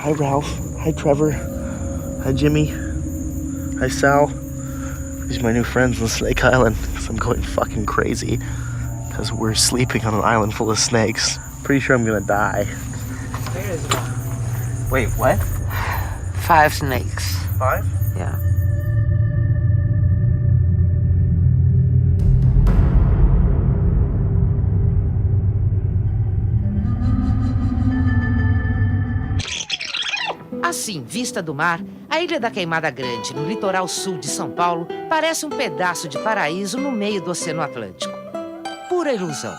Hi, Ralph. Hi, Trevor. Hi, Jimmy. Hi, Sal. These are my new friends on Snake Island because I'm going fucking crazy because we're sleeping on an island full of snakes. Pretty sure I'm gonna die. There is one. Wait, what? 5 snakes. 5? Yeah. Assim, vista do mar, a Ilha da Queimada Grande, no litoral sul de São Paulo, parece um pedaço de paraíso no meio do Oceano Atlântico. Pura ilusão.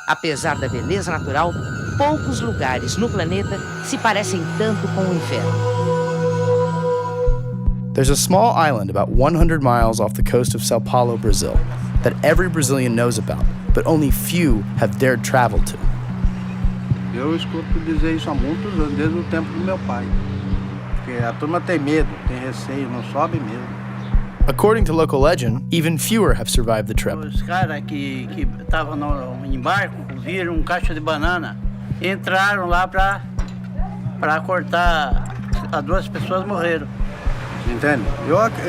Apesar da beleza natural, poucos lugares no planeta se parecem tanto com o inferno. There's a small island about 100 miles off the coast of Sao Paulo, Brazil, that every Brazilian knows about, but only few have dared travel to. Eu escuto dizer isso há muitos anos, desde o tempo do meu pai. Porque a turma tem medo, tem receio, não sobe mesmo. According to local legend, even fewer have survived the trip. Os caras que estavam em barco viram caixa de banana, entraram lá para cortar, as 2 pessoas morreram. Entende?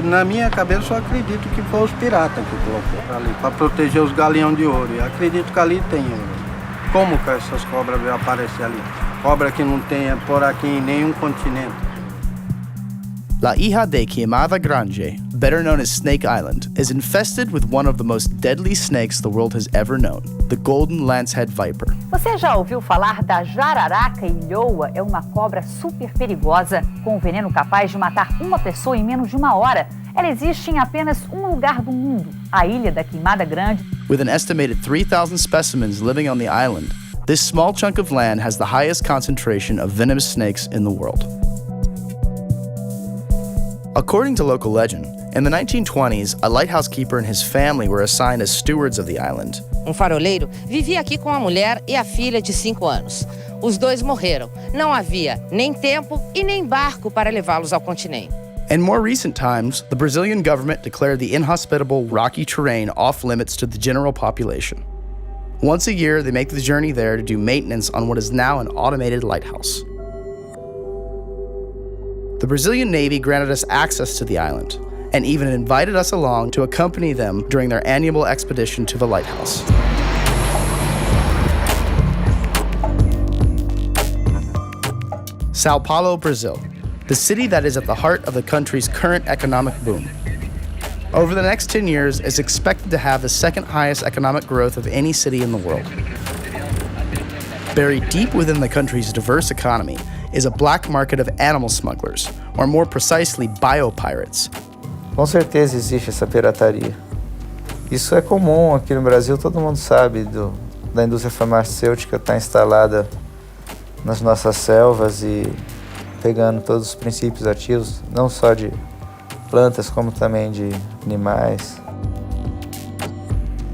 Na minha cabeça, eu acredito que foi os piratas que colocou ali, para proteger os galeões de ouro. E acredito que ali tem ouro. Como que essas cobras vão aparecer ali? Cobra que não tem por aqui em nenhum continente. La Ilha da Queimada Grande, better known as Snake Island, is infested with one of the most deadly snakes the world has ever known, the golden lancehead viper. Você já ouviu falar da jararaca ilhoa? É uma cobra super perigosa, com um veneno capaz de matar uma pessoa em menos de 1 hora. Ela existe em apenas um lugar do mundo, a Ilha da Queimada Grande. With an estimated 3,000 specimens living on the island, this small chunk of land has the highest concentration of venomous snakes in the world. According to local legend, in the 1920s, a lighthouse keeper and his family were assigned as stewards of the island. Faroleiro vivia aqui com a mulher e a filha de 5 anos. Os 2 morreram. Não havia nem tempo e nem barco para levá-los ao continente. In more recent times, the Brazilian government declared the inhospitable, rocky terrain off-limits to the general population. Once a year, they make the journey there to do maintenance on what is now an automated lighthouse. The Brazilian Navy granted us access to the island, and even invited us along to accompany them during their annual expedition to the lighthouse. Sao Paulo, Brazil, the city that is at the heart of the country's current economic boom. Over the next 10 years, is expected to have the 2nd highest economic growth of any city in the world. Buried deep within the country's diverse economy is a black market of animal smugglers, or more precisely, biopirates. Com certeza existe essa pirataria. Isso é comum aqui no Brasil, todo mundo sabe da indústria farmacêutica estar instalada nas nossas selvas e pegando todos os princípios ativos, não só de plantas, como também de animais.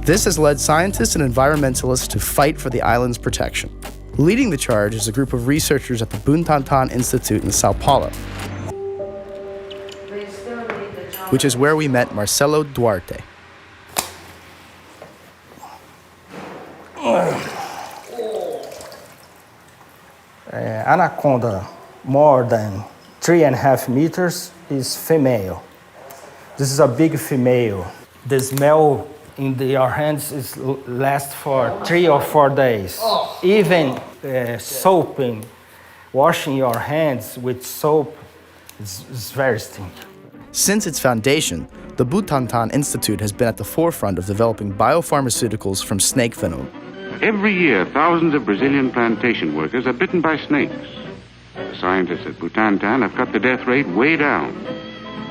This has led scientists and environmentalists to fight for the island's protection. Leading the charge is a group of researchers at the Butantan Institute in Sao Paulo, which is where we met Marcelo Duarte. Anaconda, more than 3.5 meters, is female. This is a big female. The smell in your hands lasts for 3 or 4 days. Even soaping, washing your hands with soap is very stinky. Since its foundation, the Butantan Institute has been at the forefront of developing biopharmaceuticals from snake venom. Every year, thousands of Brazilian plantation workers are bitten by snakes. The scientists at Butantan have cut the death rate way down.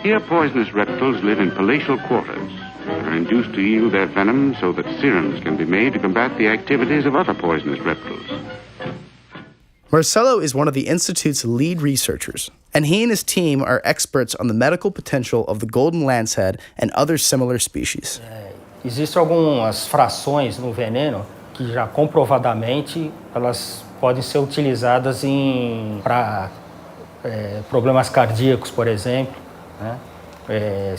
Here, poisonous reptiles live in palatial quarters and are induced to yield their venom so that serums can be made to combat the activities of other poisonous reptiles. Marcelo is one of the Institute's lead researchers, and he and his team are experts on the medical potential of the golden lancehead and other similar species. Existem algumas frações no veneno que já comprovadamente elas podem ser utilizadas para problemas cardíacos, por exemplo, né?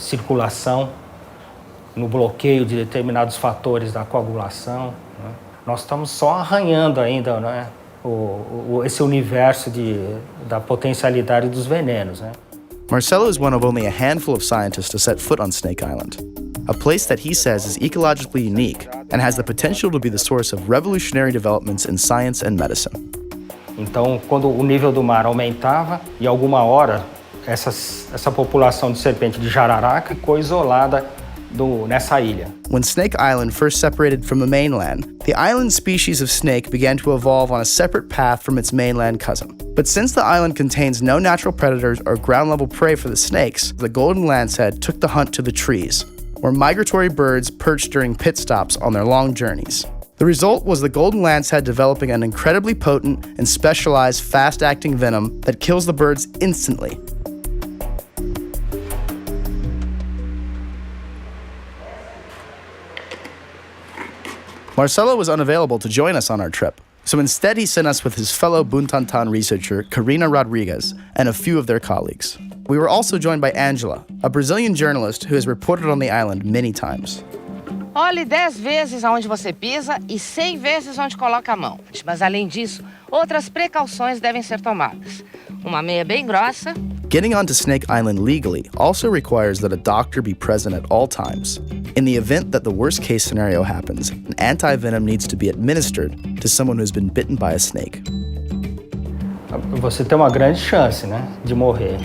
Circulação, no bloqueio de determinados fatores da coagulação, né? Nós estamos só arranhando ainda, né? esse universo da potencialidade dos venenos, né? Marcelo is one of only a handful of scientists to set foot on Snake Island, a place that he says is ecologically unique and has the potential to be the source of revolutionary developments in science and medicine. Então, quando o nível do mar aumentava, em alguma hora, essa população de serpente de jararaca ficou isolada nessa ilha. When Snake Island first separated from the mainland, the island species of snake began to evolve on a separate path from its mainland cousin. But since the island contains no natural predators or ground-level prey for the snakes, the golden lancehead took the hunt to the trees, where migratory birds perched during pit stops on their long journeys. The result was the golden lancehead developing an incredibly potent and specialized fast-acting venom that kills the birds instantly. Marcelo was unavailable to join us on our trip, so instead he sent us with his fellow Buntantan researcher, Karina Rodriguez, and a few of their colleagues. We were also joined by Angela, a Brazilian journalist who has reported on the island many times. Olhe 10 vezes aonde você pisa e 100 vezes onde coloca a mão. Mas, além disso, outras precauções devem ser tomadas. Uma meia bem grossa. Getting onto Snake Island legally also requires that a doctor be present at all times. In the event that the worst-case scenario happens, an anti-venom needs to be administered to someone who's been bitten by a snake. Você tem uma grande chance, né, de morrer.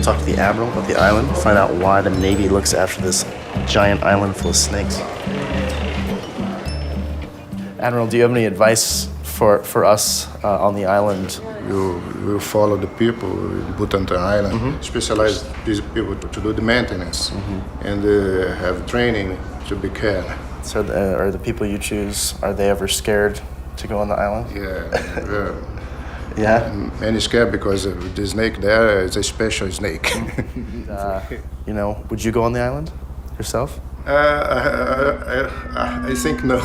Talk to the admiral of the island, find out why the Navy looks after this giant island full of snakes. Admiral, do you have any advice for us on the island? You follow the people in Butantan Island, specialize these people to do the maintenance and have training to be care. So are the people you choose, are they ever scared to go on the island? Yeah. Yeah? Many scared because the snake there is a special snake. Would you go on the island yourself? I think no.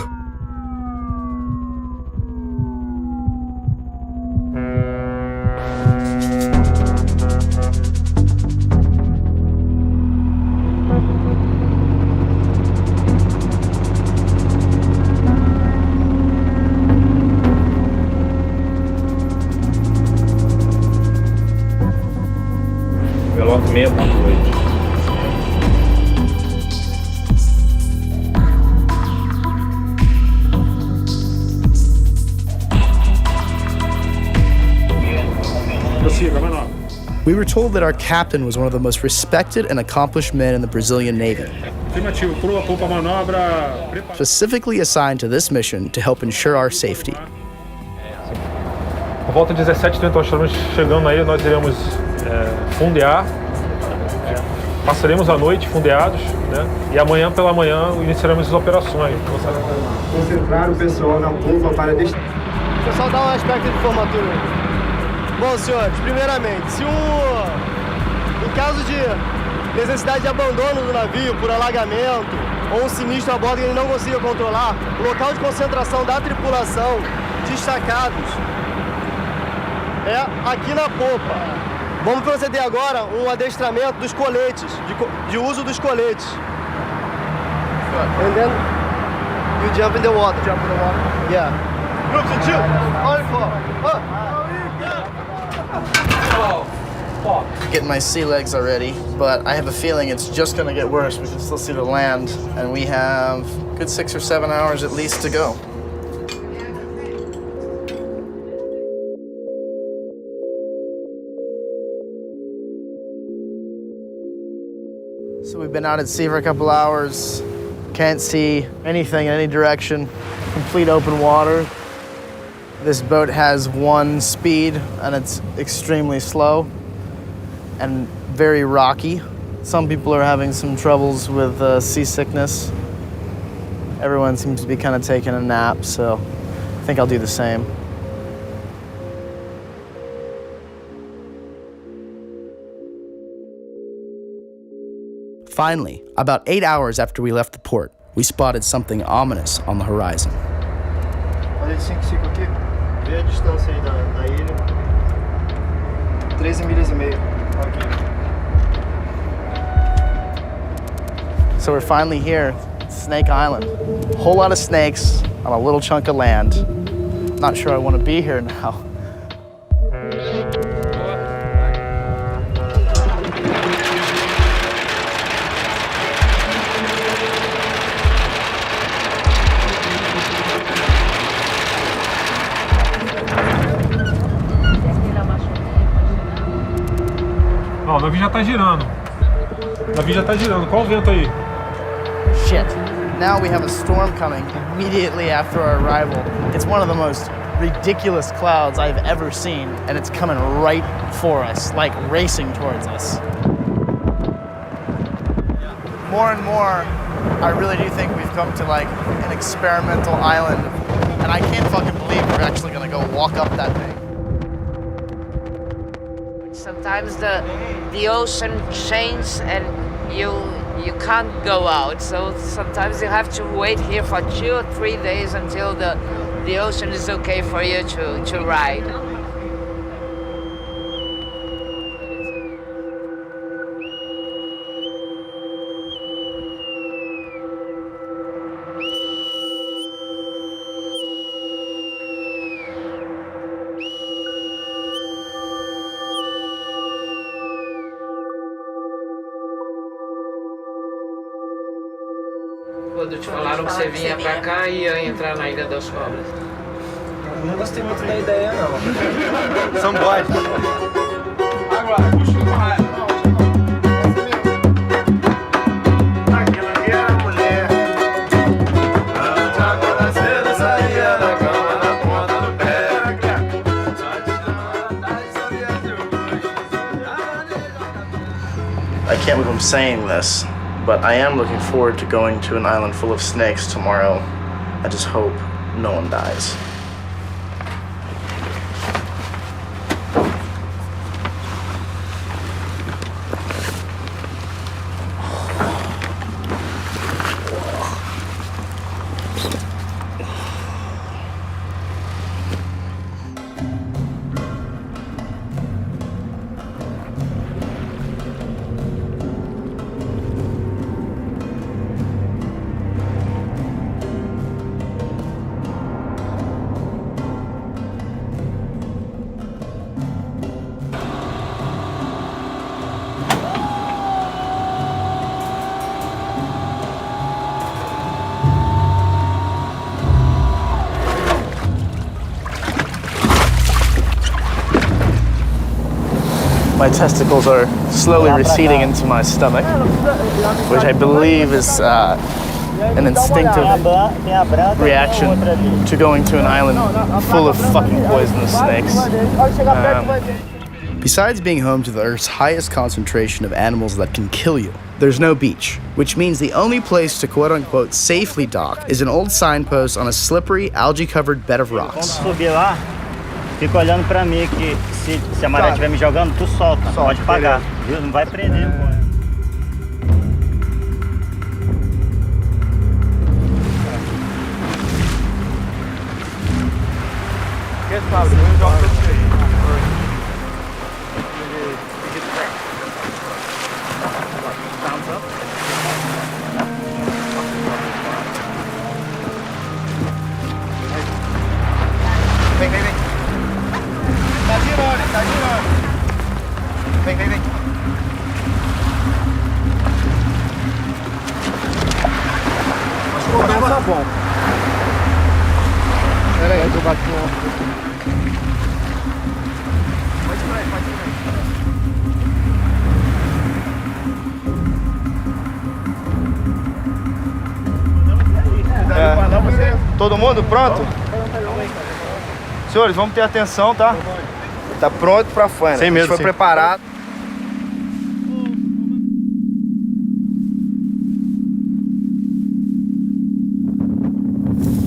We were told that our captain was one of the most respected and accomplished men in the Brazilian Navy, specifically assigned to this mission to help ensure our safety. Por volta de 17h30 nós estamos chegando aí, nós iremos fundear, passaremos a noite fundeados, né? E amanhã pela manhã iniciaremos as operações. Concentrar o pessoal na polpa para deixar. O pessoal dá um aspecto de formatura. Bom, senhores, primeiramente, se em caso de necessidade de abandono do navio por alagamento ou um sinistro a bordo que ele não consiga controlar, o local de concentração da tripulação, destacados, é aqui na popa. Vamos proceder agora um adestramento dos coletes, de uso dos coletes. And then you jump in the water. Jump in the water? Yeah. Groups of two. All four. Getting my sea legs already, but I have a feeling it's just gonna get worse. We can still see the land, and we have a good 6 or 7 hours at least to go. So we've been out at sea for a couple hours, can't see anything in any direction, complete open water. This boat has one speed, and it's extremely slow and very rocky. Some people are having some troubles with seasickness. Everyone seems to be kind of taking a nap, so I think I'll do the same. Finally, about 8 hours after we left the port, we spotted something ominous on the horizon. Olha esse 5 aqui, vê a distância aí da ilha. 13,5 milhas. So we're finally here, Snake Island. Whole lot of snakes on a little chunk of land. Not sure I want to be here now. Ó, o navio já tá girando. O navio já tá girando. Qual o vento aí? Shit. Now we have a storm coming immediately after our arrival. It's one of the most ridiculous clouds I've ever seen, and it's coming right for us, like racing towards us. More and more, I really do think we've come to like an experimental island, and I can't fucking believe we're actually gonna go walk up that thing. Sometimes the ocean changes and you can't go out. So sometimes you have to wait here for 2 or 3 days until the ocean is okay for you to ride. Quando te falaram que você vinha pra cá e ia entrar na Ilha das Cobras? Eu não gostei muito da ideia, não. São bodes. Agora, puxa o raio. Aquela que era a mulher. Agora cedo saía da cama na ponta do pé. I can't believe I'm saying this, but I am looking forward to going to an island full of snakes tomorrow. I just hope no one dies. My testicles are slowly receding into my stomach, which I believe is an instinctive reaction to going to an island full of fucking poisonous snakes. Besides being home to the Earth's highest concentration of animals that can kill you, there's no beach, which means the only place to quote-unquote safely dock is an old signpost on a slippery, algae-covered bed of rocks. Fica olhando pra mim que se a maré estiver me jogando, tu solta, pode pagar, viu? Não vai prender, pô. Vem, vem, vem. Tá girando. Vem, vem, vem. Acho que o problema tá bom. Pera aí, eu bati um. Pode ir, pode ir. Todo mundo pronto? Senhores, vamos ter atenção, tá? Tá pronto pra fora. Sem medo, foi preparado.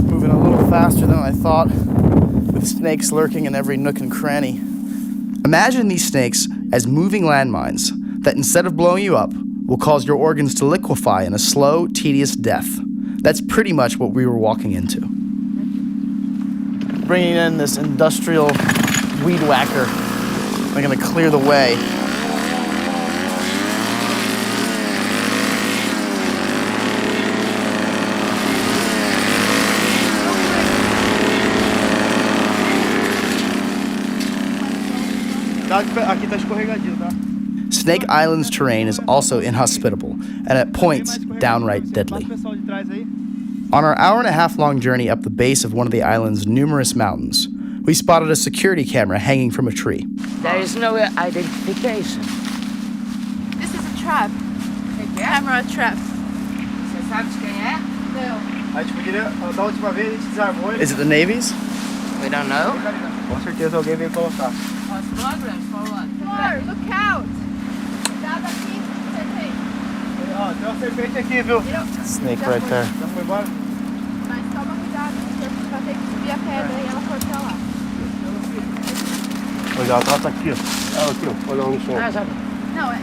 Moving a little faster than I thought, with snakes lurking in every nook and cranny. Imagine these snakes as moving landmines that instead of blowing you up, will cause your organs to liquefy in a slow, tedious death. That's pretty much what we were walking into. Bringing in this industrial weed whacker They're gonna clear the way. Aqui tá escorregadio, tá? Snake Island's terrain is also inhospitable and at points downright deadly. On our hour-and-a-half-long journey up the base of one of the island's numerous mountains, we spotted a security camera hanging from a tree. There is no identification. This is a trap. Camera trap. Você sabe de quem é? Não. A gente poderia, da última vez a gente desarmou ele. Is it the Navy's? We don't know. Com certeza alguém veio colocar. What's programs for what? Amor, look out. Cuidado aqui, serpente. Ó, tem uma serpente aqui, viu? Snake right there. Já foi embora? Mas toma cuidado, você vai ter que subir a pedra e ela for pra lá. Olha, ela tá aqui, ó. Ela aqui, ó. Olha no chão. Não, é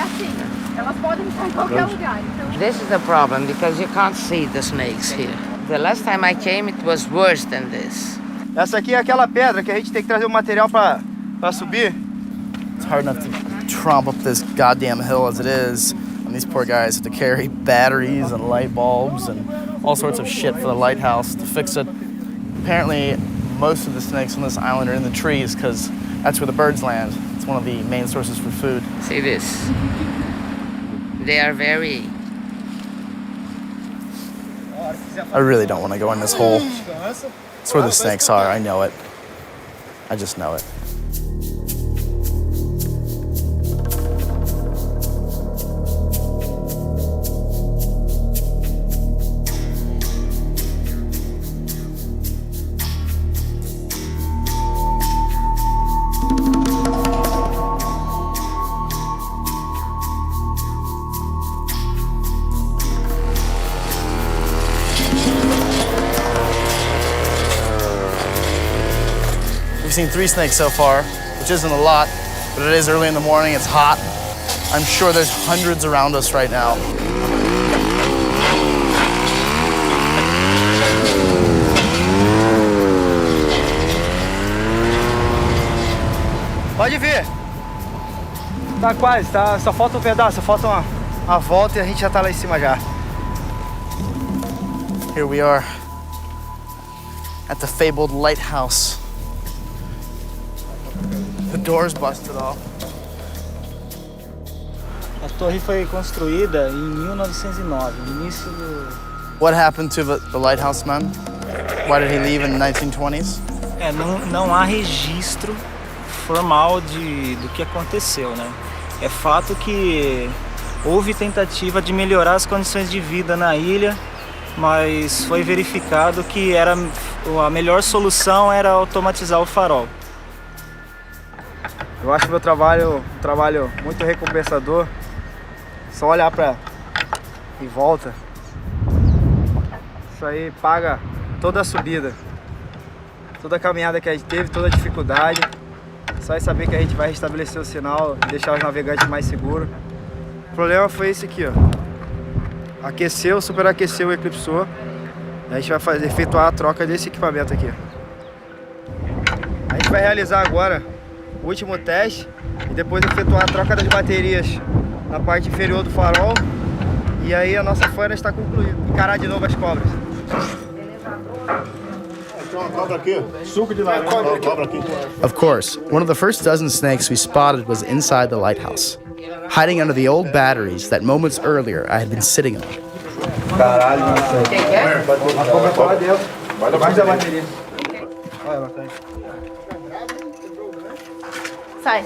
assim. Elas podem estar em qualquer lugar, então... This is the problem because you can't see the snakes here. The last time I came, it was worse than this. Essa aqui é aquela pedra que a gente tem que trazer o material pra subir. It's hard enough to tromp up this goddamn hill as it is. And these poor guys have to carry batteries and light bulbs and all sorts of shit for the lighthouse to fix it. Apparently, most of the snakes on this island are in the trees because that's where the birds land. It's one of the main sources for food. See this? They are very... I really don't want to go in this hole. It's where the snakes are, I know it. I just know it. We've seen 3 snakes so far, which isn't a lot, but it is early in the morning, it's hot. I'm sure there's hundreds around us right now. Pode vir. Tá quase, tá, só falta um pedaço, só falta uma volta e a gente já tá lá em cima já. Here we are at the fabled lighthouse. The door's busted off. A torre foi construída em 1909, no início do... What happened to the lighthouse man? Why did he leave in the 1920s? Não há registro formal do que aconteceu, né? É fato que houve tentativa de melhorar as condições de vida na ilha, mas foi verificado que a melhor solução era automatizar o farol. Eu acho meu trabalho um trabalho muito recompensador. Só olhar em volta. Isso aí paga toda a subida, toda a caminhada que a gente teve, toda a dificuldade. Só é saber que a gente vai restabelecer o sinal, deixar os navegantes mais seguros. O problema foi esse aqui, ó. Aqueceu, superaqueceu, eclipsou. A gente vai efetuar a troca desse equipamento aqui. A gente vai realizar agora o último teste e depois efetuar a troca das baterias na parte inferior do farol. E aí a nossa faina está concluída. Encarar de novo as cobras. Tem uma cobra aqui. Suco de laranja. Cobra aqui. Of course, one of the first dozen snakes we spotted was inside the lighthouse, hiding under the old batteries that moments earlier I had been sitting on. Caralho, a cobra tá lá dentro. Mais da bateria. Olha, ela tá aí. Sai.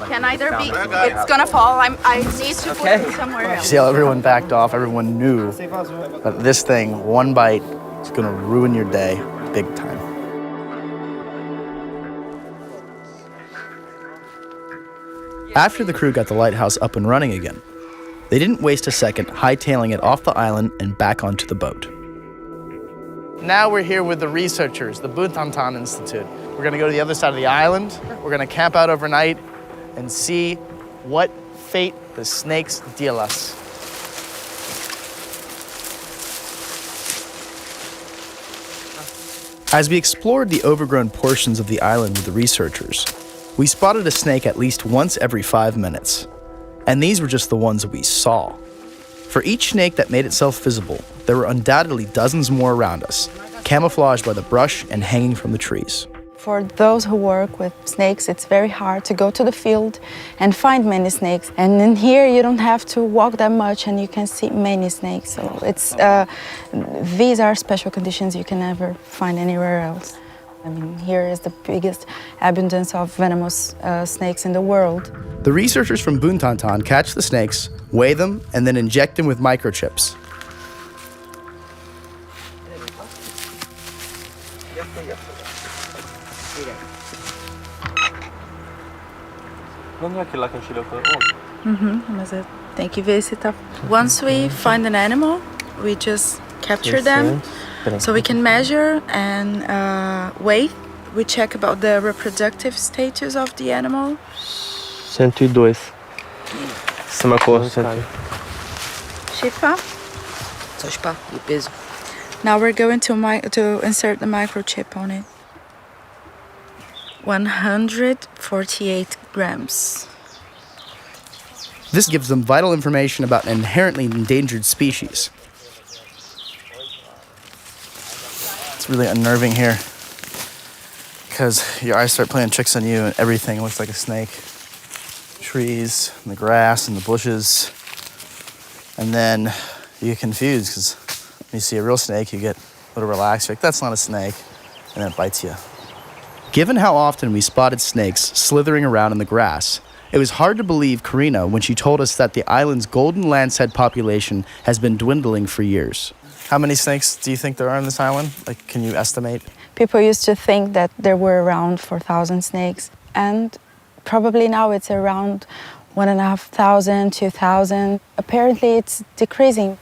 Can either be. It's gonna fall. I need to put it somewhere You else. see how everyone backed off? Everyone knew that this thing, one bite, is gonna ruin your day big time. After the crew got the lighthouse up and running again, they didn't waste a second hightailing it off the island and back onto the boat. Now we're here with the researchers, the Butantan Institute. We're gonna go to the other side of the island. We're gonna camp out overnight and see what fate the snakes deal us. As we explored the overgrown portions of the island with the researchers, We spotted a snake at least once every 5 minutes. And these were just the ones we saw. For each snake that made itself visible, there were undoubtedly dozens more around us, camouflaged by the brush and hanging from the trees. For those who work with snakes, it's very hard to go to the field and find many snakes. And in here, you don't have to walk that much and you can see many snakes. So these are special conditions you can never find anywhere else. I mean, here is the biggest abundance of venomous snakes in the world. The researchers from Buntantan catch the snakes, weigh them, and then inject them with microchips. Mas tem que ver se tá. Once we find an animal, we just capture them, so we can measure and weigh. We check about the reproductive status of the animal. 102. Essa é uma cor. Shifa. Só chupar o peso. Now we're going to insert the microchip on it. 148 grams. This gives them vital information about an inherently endangered species. It's really unnerving here because your eyes start playing tricks on you and everything looks like a snake. Trees, and the grass, and the bushes. And then you get confused because when you see a real snake, you get a little relaxed. You're like, that's not a snake. And then it bites you. Given how often we spotted snakes slithering around in the grass, it was hard to believe Karina when she told us that the island's golden lancehead population has been dwindling for years. How many snakes do you think there are on this island? Like, can you estimate? People used to think that there were around 4,000 snakes, and probably now it's around 1,500, 2,000. Apparently it's decreasing.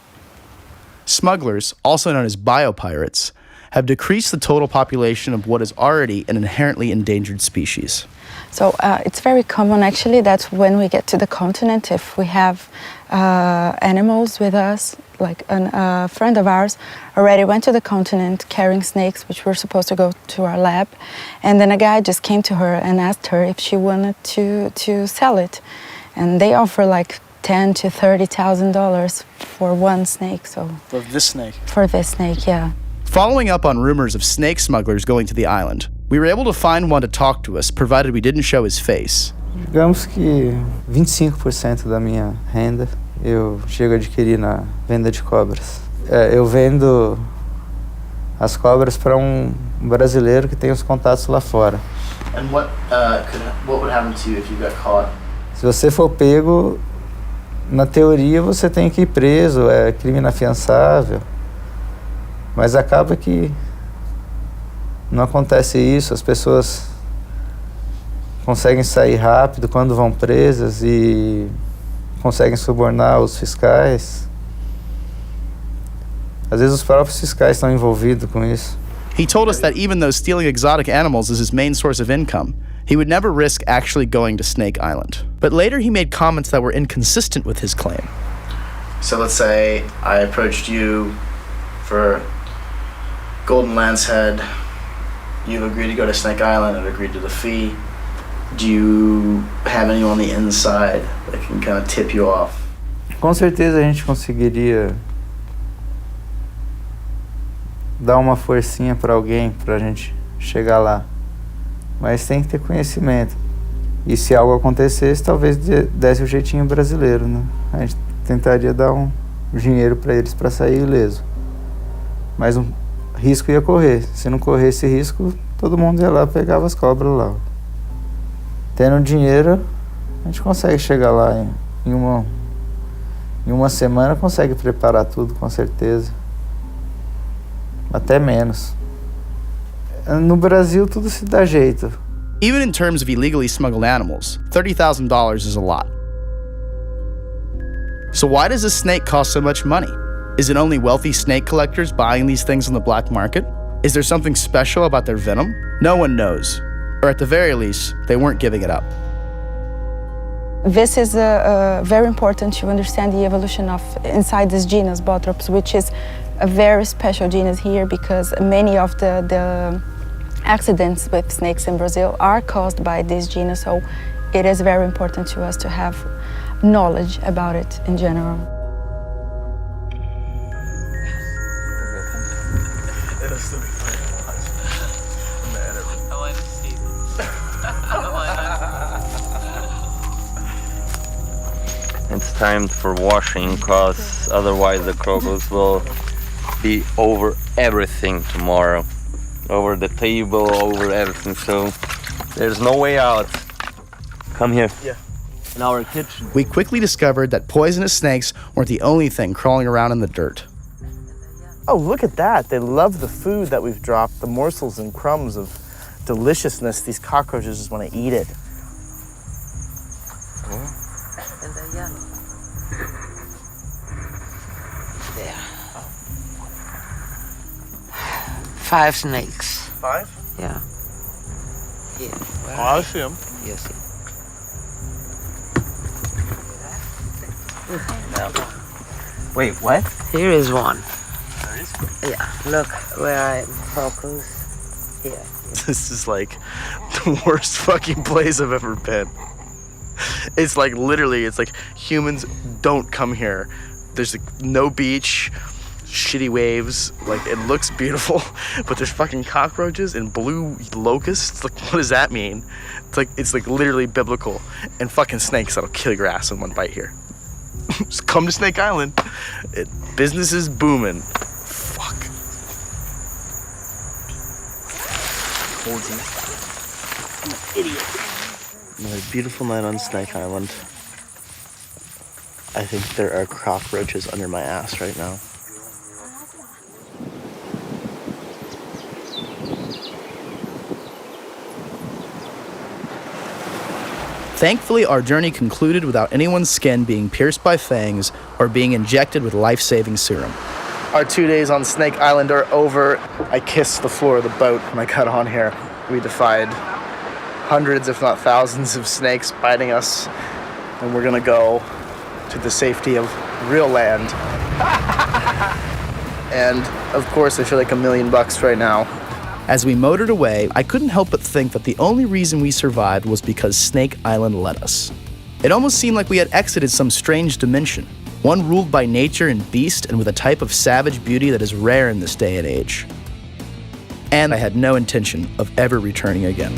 Smugglers, also known as biopirates, have decreased the total population of what is already an inherently endangered species. So it's very common, actually, that when we get to the continent, if we have animals with us, like a friend of ours already went to the continent carrying snakes, which were supposed to go to our lab. And then a guy just came to her and asked her if she wanted to sell it. And they offer like $10,000 to $30,000 for one snake. So for this snake? For this snake, yeah. Following up on rumors of snake smugglers going to the island, we were able to find one to talk to us, provided we didn't show his face. Digamos que 25% da minha renda eu chego a adquirir na venda de cobras. Eu vendo as cobras para brasileiro que tem os contatos lá fora. And what would happen to you if you got caught? Se você for pego, na teoria você tem que ir preso, é crime inafiançável. Mas acaba que não acontece isso, as pessoas conseguem sair rápido quando vão presas e conseguem subornar os fiscais. Às vezes os próprios fiscais estão envolvidos com isso. He told us that even though stealing exotic animals is his main source of income, he would never risk actually going to Snake Island. But later he made comments that were inconsistent with his claim. So let's say I approached you for golden lancehead. You've agreed to go to Snake Island and agreed to the fee. Do you have anyone on the inside that can kind of tip you off? Com certeza a gente conseguiria dar uma forcinha para alguém pra gente chegar lá. Mas tem que ter conhecimento. E se algo acontecesse, talvez desse o jeitinho brasileiro, né? A gente tentaria dar um dinheiro para eles para sair ileso. Mas risco ia correr. Se não corresse risco, todo mundo ia lá e pegava as cobras lá. Tendo dinheiro, a gente consegue chegar lá em uma semana, consegue preparar tudo, com certeza. Até menos. No Brasil, tudo se dá jeito. Even in terms of illegally smuggled animals, $30,000 is a lot. So why does a snake cost so much money? Is it only wealthy snake collectors buying these things on the black market? Is there something special about their venom? No one knows. Or at the very least, they weren't giving it up. This is very important to understand the evolution of inside this genus, Bothrops, which is a very special genus here because many of the accidents with snakes in Brazil are caused by this genus, so it is very important to us to have knowledge about it in general. It'll still be fun to watch. I want to see It's time for washing, because otherwise the crocodiles will be over everything tomorrow. Over the table, over everything, so there's no way out. Come here. Yeah. In our kitchen. We quickly discovered that poisonous snakes weren't the only thing crawling around in the dirt. Oh, look at that. They love the food that we've dropped, the morsels and crumbs of deliciousness. These cockroaches just want to eat it. There. 5 snakes. 5? Yeah. Here. Oh, I see them. Yes. No. Wait, what? Here is one. Yeah, look where I focus. Here. This is like the worst fucking place I've ever been. It's like literally, it's like humans don't come here. There's like no beach, shitty waves. Like it looks beautiful, but there's fucking cockroaches and blue locusts. Like what does that mean? It's like literally biblical. And fucking snakes that'll kill your ass in one bite here. Just come to Snake Island. Business is booming. Fuck. Idiot. Another beautiful night on Snake Island. I think there are cockroaches under my ass right now. Thankfully, our journey concluded without anyone's skin being pierced by fangs or being injected with life-saving serum. Our 2 days on Snake Island are over. I kissed the floor of the boat when I got on here. We defied hundreds, if not thousands, of snakes biting us, and we're gonna go to the safety of real land. And of course, I feel like $1 million right now. As we motored away, I couldn't help but think that the only reason we survived was because Snake Island let us. It almost seemed like we had exited some strange dimension, one ruled by nature and beast and with a type of savage beauty that is rare in this day and age. And I had no intention of ever returning again.